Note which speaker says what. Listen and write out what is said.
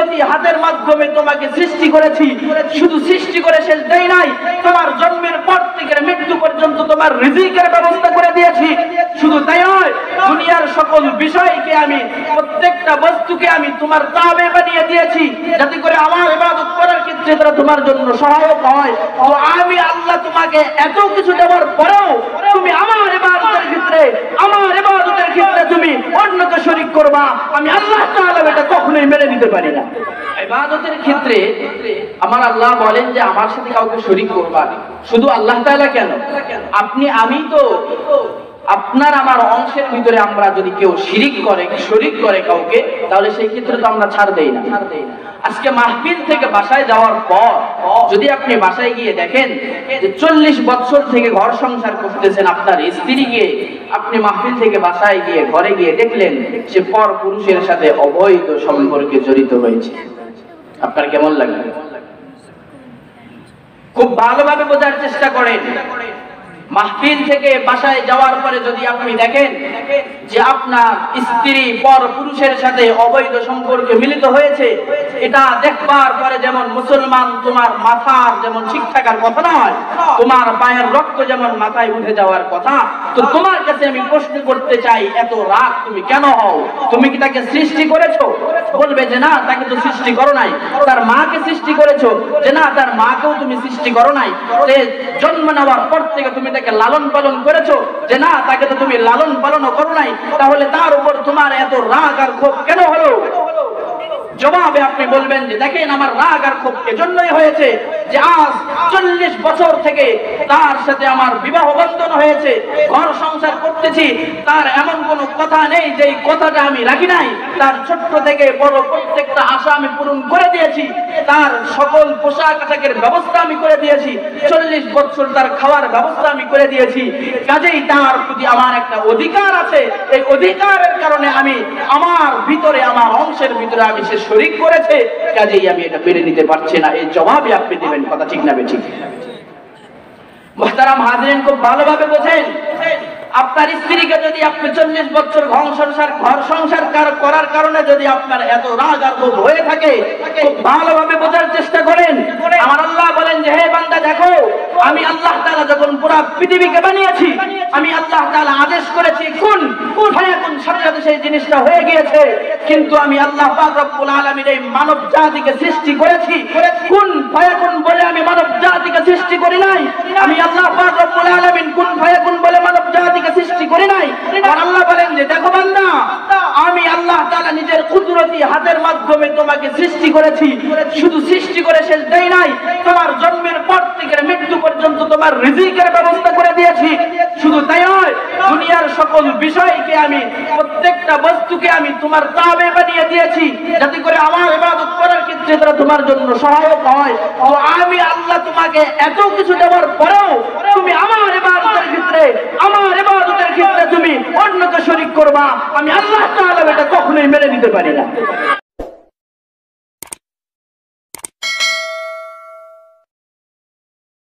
Speaker 1: কুদরতি হাতের মাধ্যমে তোমাকে সৃষ্টি করেছি, শুধু সৃষ্টি করে শেষ দেই নাই, তোমার জন্মের পর থেকে মৃত্যু পর্যন্ত তোমার রিজিকের ব্যবস্থা করে দিয়েছি। শুধু তাই নয়, দুনিয়ার সকল বিষয়কে আমি, প্রত্যেকটা বস্তুকে আমি তোমার তাবে বানিয়ে দিয়েছি, যাতে করে আমার ইবাদত করার ক্ষেত্রে তারা তোমার জন্য সহায়ক হয়। তো আমি আল্লাহ তোমাকে এত কিছু দেওয়ার পরেও তুমি আমার ইবাদতের ক্ষেত্রে তুমি অন্যকে শরীক করবা, আমি আল্লাহ তাআলা এটা কখনোই মেনে নিতে পারি না। ইবাদতের ক্ষেত্রে আমার আল্লাহ বলেন যে আমার সাথে কাউকে শরীক করবা না। শুধু আল্লাহ তাআলা কেন, আপনি আমি তো আপনার আমার অংশের ভিতরে আমরা যদি কেউ শরীক করে কাউকে, তাহলে সেই ক্ষেত্রে তো আমরা ছাড় দেই না। আজকে মাহফিল থেকে বাসায় যাওয়ার পর যদি আপনি বাসায় গিয়ে দেখেন যে 40 বছর থেকে ঘর সংসার করতেছেন আপনার স্ত্রীকে, আপনি মাহফিল থেকে বাসায় গিয়ে ঘরে গিয়ে দেখলেন সে পর পুরুষের সাথে অবৈধ সম্পর্কে জড়িত হয়েছে, আপনার কেমন লাগবে? খুব ভালোভাবে বোঝার চেষ্টা করেন। মাহফিল থেকে বাসায় যাওয়ার পরে যদি আপনি দেখেন যে আপনার স্ত্রী পর পুরুষের সাথে অবৈধ সম্পর্কে মিলিত হয়েছে, এটা দেখবার পরে যেমন মুসলমান তোমার মাথার যেমন ঠিক থাকার কথা নয়, তোমার পায়ের রক্ত যেমন মাথায় উঠে যাওয়ার কথা। তো তোমার কাছে আমি প্রশ্ন করতে চাই, এত রাগ তুমি কেন হও? তুমি কি তাকে সৃষ্টি করেছো? বলবে যে না, তাকে তো সৃষ্টি করো নাই। তার মাকে সৃষ্টি করেছো? যে না, তার মাকেও তুমি সৃষ্টি করো নাই। জন্ম নেওয়ার পর থেকে তুমি তাকে লালন পালন করেছো? যে না, তাকে তো তুমি লালন পালনও করো নাই। তাহলে তার উপর তোমার এত রাগ আর ক্ষোভ কেন হলো? জবাবে আপনি বলবেন যে দেখেন, আমার রাগ আর ক্ষোভ এজন্যই হয়েছে যে আজ 40 বছর থেকে তার সাথে আমার বিবাহ বন্ধন হয়েছে, ঘর সংসার করতেছি, তার এমন কোনো কথা নেই যে কথাটা আমি রাখি নাই। তার ছোট্ট থেকে বড় প্রত্যেকটা আশা আমি পূরণ করে দিয়েছি, তার সকল পোশাক আশাকের ব্যবস্থা আমি করে দিয়েছি, 40 বছর তার খাওয়ার ব্যবস্থা আমি করে দিয়েছি। কাজেই তার প্রতি আমার একটা অধিকার আছে। এই অধিকারের কারণে আমি আমার ভিতরে, আমার অংশের ভিতরে আমি সে শরীক করেছে, কাজেই আমি এটা মেনে নিতে পারছি না। এই জবাবে আপনি দিবেন, কথা ঠিক না বেঠিক? মুহতারাম হাজিরিন, খুব ভালোভাবে বোঝেন। আপনার স্ত্রীকে যদি আপনি 40 বছর ঘর সংসার করার কারণে যদি আপনার এত রাগ আর ক্ষোভ হয়ে থাকে, খুব ভালোভাবে বোঝার চেষ্টা করেন। আমার আল্লাহ বলেন যে হে বান্দা, দেখো আমি আল্লাহ তাআলা যখন পুরো পৃথিবীকে বানিয়েছি, আমি আল্লাহ তাআলা আদেশ করেছি কুন ফায়াকুন, সাথে সাথে সেই জিনিসটা হয়ে গিয়েছে। কিন্তু আমি আল্লাহ পাক রব্বুল আলামিন এই মানব জাতিকে সৃষ্টি করেছি কুন ফায়াকুন বলে, আমি মানব জাতিকে সৃষ্টি করি নাই। আমি আল্লাহ পাক রব্বুল আলামিন কুন ফায়াকুন বলে মানব জাতিকে সৃষ্টি করি নাই। আর আল্লাহ বলেন যে দেখো বান্দা, আমি আল্লাহ তাআলা নিজের কুদরতি হাতের মাধ্যমে তোমাকে সৃষ্টি করেছি, শুধু সৃষ্টি করে শেষ দেই নাই, তোমার জন্মের পর থেকে মৃত্যু পর্যন্ত তোমার রিজিকের ব্যবস্থা করে দিয়েছি। শুধু তাই নয়, দুনিয়ার সকল বিষয়কে আমি, প্রত্যেকটা বস্তুকে আমি তোমার তাবে বানিয়ে দিয়েছি, যাতে করে আমার ইবাদত করার ক্ষেত্রে তারা তোমার জন্য সহায়ক হয়। তো আমি আল্লাহ তোমাকে এত কিছু দেওয়ার পরেও তুমি আমার ইবাদতের ক্ষেত্রে তুমি অন্যকে শরীক করবা, আমি আল্লাহ তাআলা এটা কখনোই মেনে নিতে পারি না।